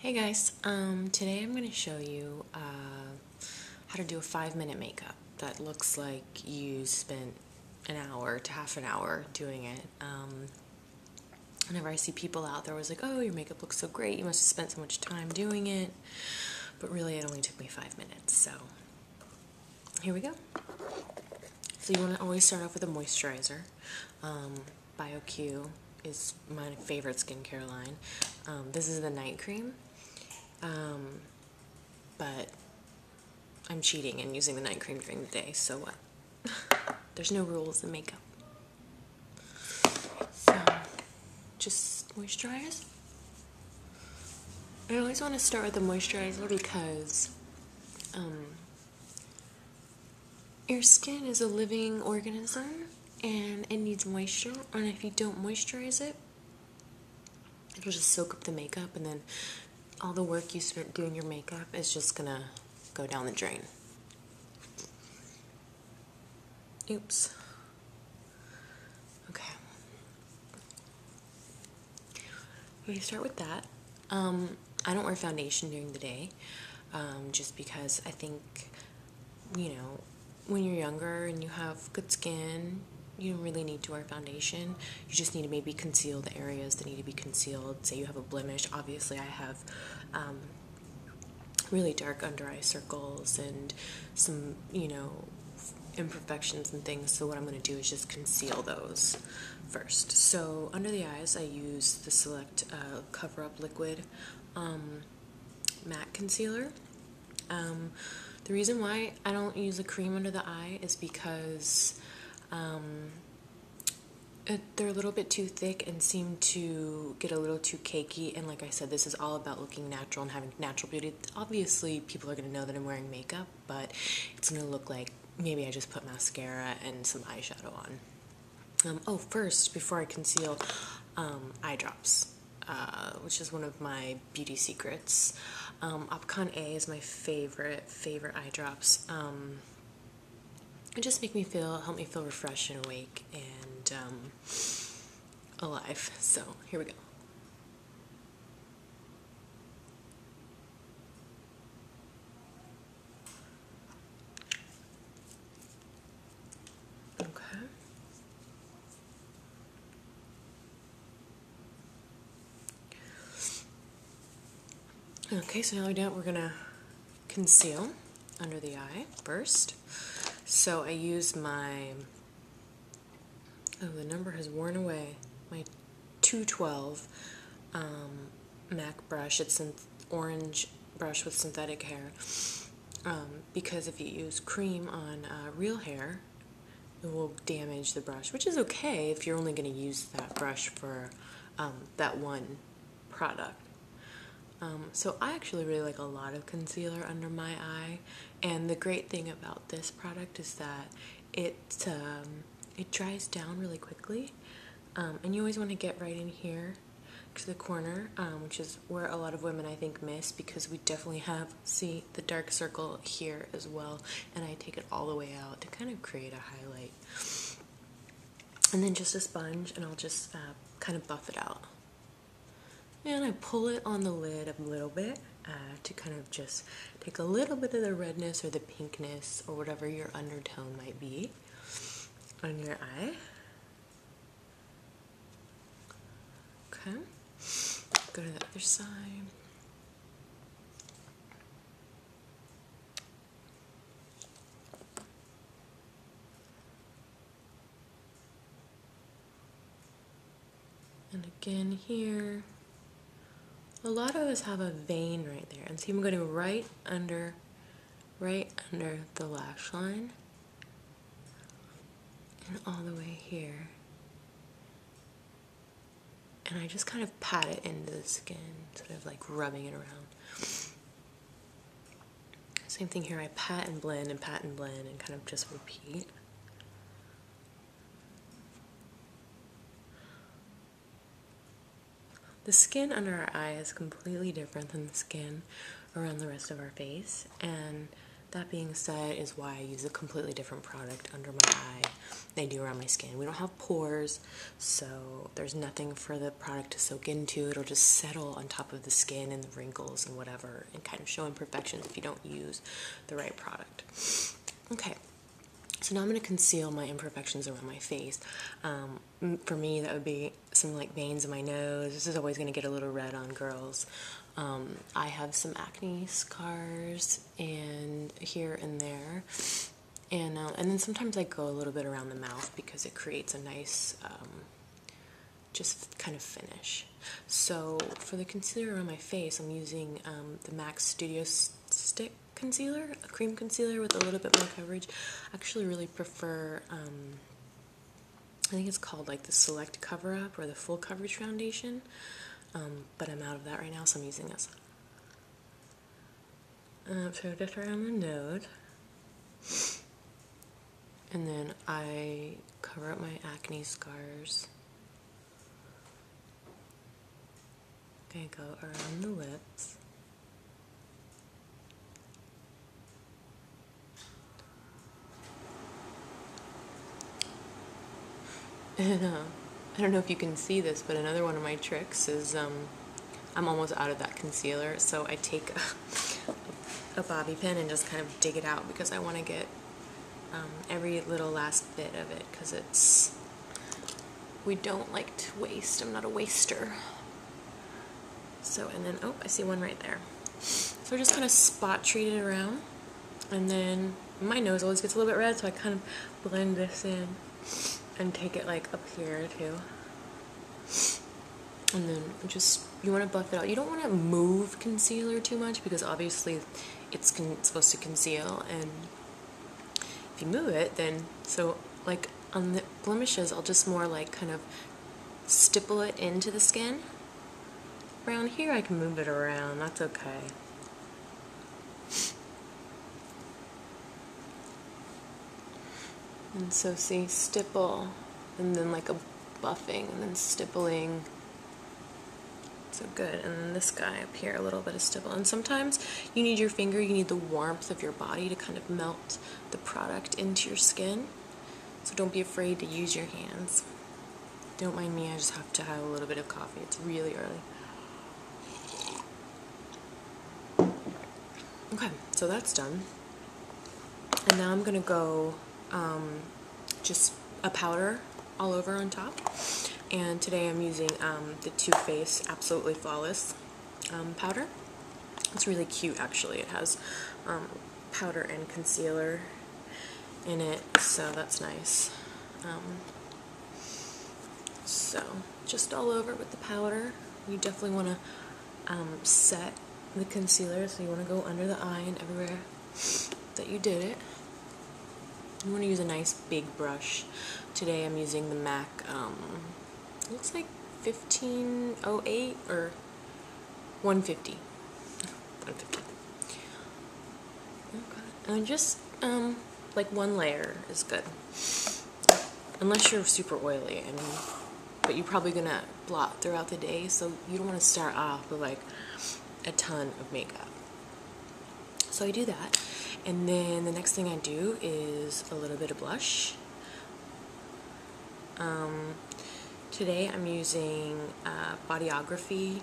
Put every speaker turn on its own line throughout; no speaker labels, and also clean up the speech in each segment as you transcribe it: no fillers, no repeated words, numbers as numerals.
Hey guys, today I'm going to show you how to do a 5-minute makeup that looks like you spent an hour to half an hour doing it. Whenever I see people out there, I was like, oh, your makeup looks so great, you must have spent so much time doing it, but really it only took me 5 minutes, so here we go. So you want to always start off with a moisturizer. BioQ is my favorite skincare line. This is the night cream. But I'm cheating and using the night cream during the day, so what? There's no rules in makeup. So, just moisturize. I always want to start with the moisturizer because your skin is a living organism and it needs moisture, and if you don't moisturize it, it'll just soak up the makeup, and then all the work you spent doing your makeup is just gonna go down the drain. Oops. Okay. We start with that. I don't wear foundation during the day, just because I think, when you're younger and you have good skin, you don't really need to wear foundation. You just need to maybe conceal the areas that need to be concealed. Say you have a blemish. Obviously, I have really dark under eye circles and some, imperfections and things. So what I'm going to do is just conceal those first. So under the eyes, I use the Select Cover Up Liquid matte concealer. The reason why I don't use a cream under the eye is because they're a little bit too thick and seem to get a little too cakey, and like I said, this is all about looking natural and having natural beauty. Obviously, people are going to know that I'm wearing makeup, but it's going to look like maybe I just put mascara and some eyeshadow on. First, before I conceal, eye drops, which is one of my beauty secrets. Opcon A is my favorite eye drops. It just help me feel refreshed and awake and alive. So here we go. Okay, so now we're gonna conceal under the eye first. So I use my, the number has worn away, my 212 MAC brush. It's an orange brush with synthetic hair, because if you use cream on real hair, it will damage the brush, which is okay if you're only going to use that brush for that one product. So I actually really like a lot of concealer under my eye, and the great thing about this product is that it dries down really quickly, and you always want to get right in here to the corner, which is where a lot of women I think miss, because we definitely see the dark circle here as well, and I take it all the way out to kind of create a highlight. And then just a sponge, and I'll just kind of buff it out. And I pull it on the lid a little bit to kind of just take a little bit of the redness or the pinkness or whatever your undertone might be on your eye. Okay, go to the other side. And again here. A lot of us have a vein right there, and see, I'm going right under the lash line and all the way here, and I just kind of pat it into the skin, sort of like rubbing it around. Same thing here, I pat and blend and kind of just repeat. The skin under our eye is completely different than the skin around the rest of our face, and that being said is why I use a completely different product under my eye they do around my skin. We don't have pores, so there's nothing for the product to soak into. It'll just settle on top of the skin and the wrinkles and whatever, and kind of show imperfections if you don't use the right product. Okay, so now I'm going to conceal my imperfections around my face. For me, that would be some like veins in my nose. This is always going to get a little red on girls. I have some acne scars and here and there. And then sometimes I go a little bit around the mouth because it creates a nice, just kind of finish. So for the concealer on my face, I'm using the m.a.c Studio Stick Concealer, a cream concealer with a little bit more coverage. I actually really prefer, I think it's called like the Select Cover Up or the Full Coverage Foundation, but I'm out of that right now, so I'm using this. So just around the nose. And then I cover up my acne scars. Okay, go around the lips. And I don't know if you can see this, but another one of my tricks is I'm almost out of that concealer, so I take a bobby pin and just kind of dig it out because I want to get every little last bit of it, because we don't like to waste. I'm not a waster. So, and then, oh, I see one right there. So I just kind of spot treat it around, and then my nose always gets a little bit red, so I kind of blend this in and take it like up here too. And then just, you want to buff it out. You don't want to move concealer too much because obviously it's supposed to conceal, and if you move it, then, so like on the blemishes, I'll just more like kind of stipple it into the skin. Around here I can move it around, that's okay. And so see, stipple, and then like a buffing, and then stippling. So good. And then this guy up here, a little bit of stipple. And sometimes you need your finger, you need the warmth of your body to kind of melt the product into your skin. So don't be afraid to use your hands. Don't mind me, I just have to have a little bit of coffee. It's really early. Okay, so that's done. And now I'm gonna go just a powder all over on top. And today I'm using the Too Faced Absolutely Flawless powder. It's really cute, actually. It has powder and concealer in it, so that's nice. So just all over with the powder. You definitely want to set the concealer, so you want to go under the eye and everywhere that you did it. You want to use a nice big brush. Today I'm using the m.a.c, it looks like 1508 or 150. 150. Okay. And just like one layer is good. Unless you're super oily, but you're probably gonna blot throughout the day, so you don't want to start off with like a ton of makeup. So I do that, and then the next thing I do is a little bit of blush. Today I'm using Bodyography.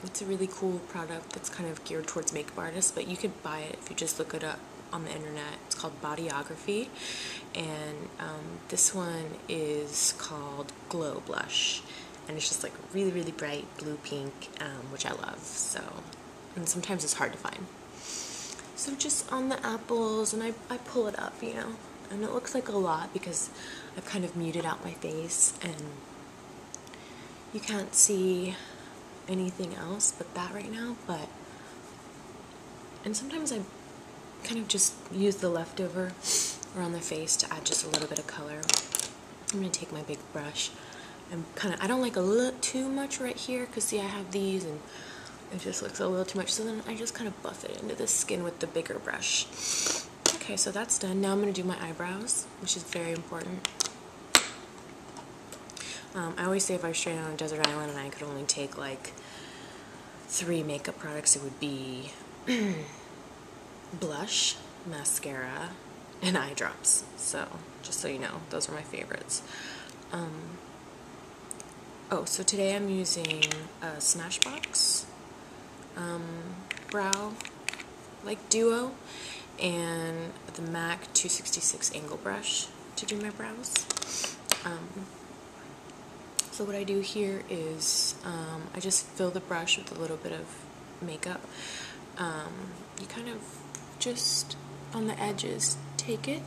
It's a really cool product that's kind of geared towards makeup artists, but you could buy it if you just look it up on the internet. It's called Bodyography, and this one is called Glow Blush, and it's just like really, really bright blue pink, which I love. So, and sometimes it's hard to find. So just on the apples, and I pull it up, you know, and it looks like a lot because I've kind of muted out my face, and you can't see anything else but that right now, and sometimes I kind of just use the leftover around the face to add just a little bit of color. I'm going to take my big brush and I don't like a little too much right here, because see, I have these and it just looks a little too much, so then I just kind of buff it into the skin with the bigger brush. Okay, so that's done. Now I'm going to do my eyebrows, which is very important. I always say if I was straight on a desert island and I could only take like 3 makeup products, it would be blush, mascara, and eye drops. So just so you know, those are my favorites. Oh, so today I'm using a Smashbox brow like duo and the m.a.c 266 angle brush to do my brows. So what I do here is I just fill the brush with a little bit of makeup. You kind of just on the edges take it,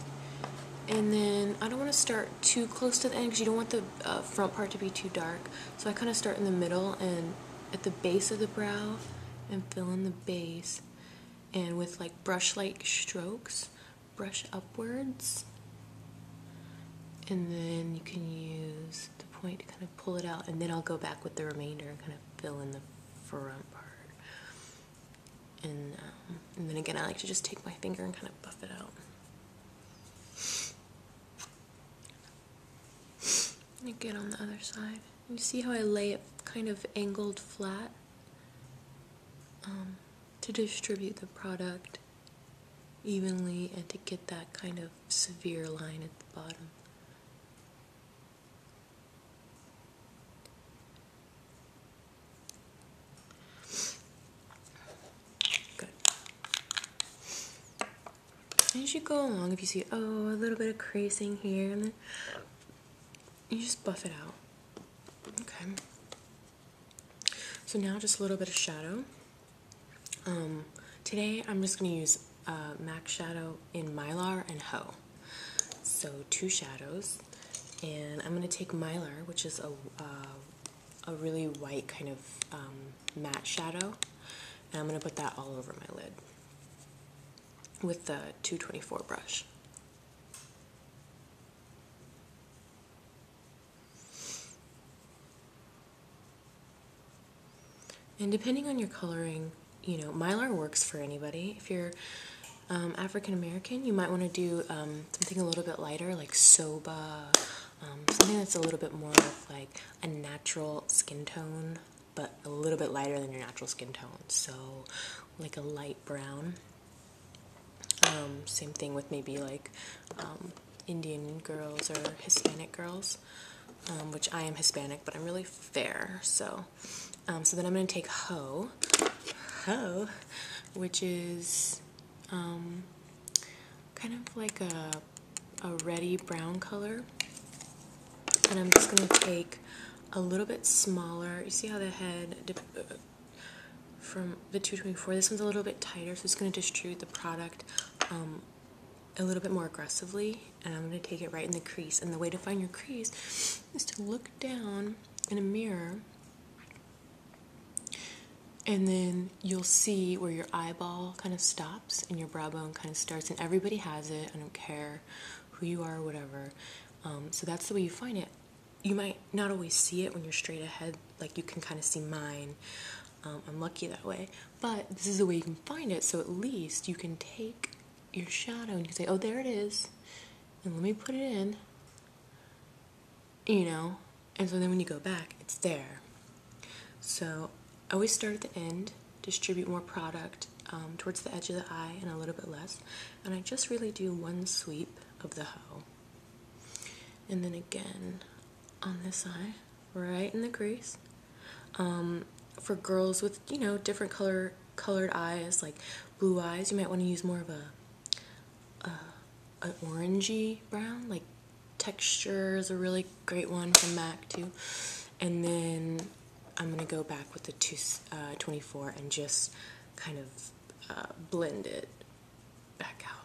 and then I don't want to start too close to the end because you don't want the front part to be too dark. So I kind of start in the middle and at the base of the brow and fill in the base, and with like brush-like strokes, brush upwards, and then you can use the point to kind of pull it out, and then I'll go back with the remainder and kind of fill in the front part. And then again, I like to just take my finger and kind of buff it out. And again on the other side. You see how I lay it kind of angled flat to distribute the product evenly and to get that kind of severe line at the bottom. Good. As you go along, if you see, oh, a little bit of creasing here, and then you just buff it out. Okay. So now just a little bit of shadow. Today I'm just going to use m.a.c shadow in Mylar and Ho. So 2 shadows, and I'm going to take Mylar, which is a really white kind of matte shadow, and I'm going to put that all over my lid with the 224 brush. And depending on your coloring, you know, Mylar works for anybody. If you're African American, you might want to do something a little bit lighter, like Soba, something that's a little bit more of like a natural skin tone, but a little bit lighter than your natural skin tone. So like a light brown. Same thing with maybe like Indian girls or Hispanic girls, which I am Hispanic, but I'm really fair. So then I'm going to take Ho, which is kind of like a reddy brown color. And I'm just going to take a little bit smaller. You see how the head from the 224, this one's a little bit tighter, so it's going to distribute the product a little bit more aggressively, and I'm going to take it right in the crease. And the way to find your crease is to look down in a mirror, and then you'll see where your eyeball kind of stops and your brow bone kind of starts, and everybody has it. I don't care who you are or whatever. So that's the way you find it. You might not always see it when you're straight ahead, like you can kind of see mine. I'm lucky that way, but this is the way you can find it, so at least you can take your shadow and you can say, oh, there it is, and let me put it in, you know, and so then when you go back, it's there. So I always start at the end, distribute more product towards the edge of the eye and a little bit less, and I just really do one sweep of the Ho. And then again on this eye, right in the crease. For girls with, you know, different colored eyes, like blue eyes, you might want to use more of an orangey brown. Like Texture is a really great one from m.a.c too. And then I'm gonna go back with the 224 and just kind of blend it back out.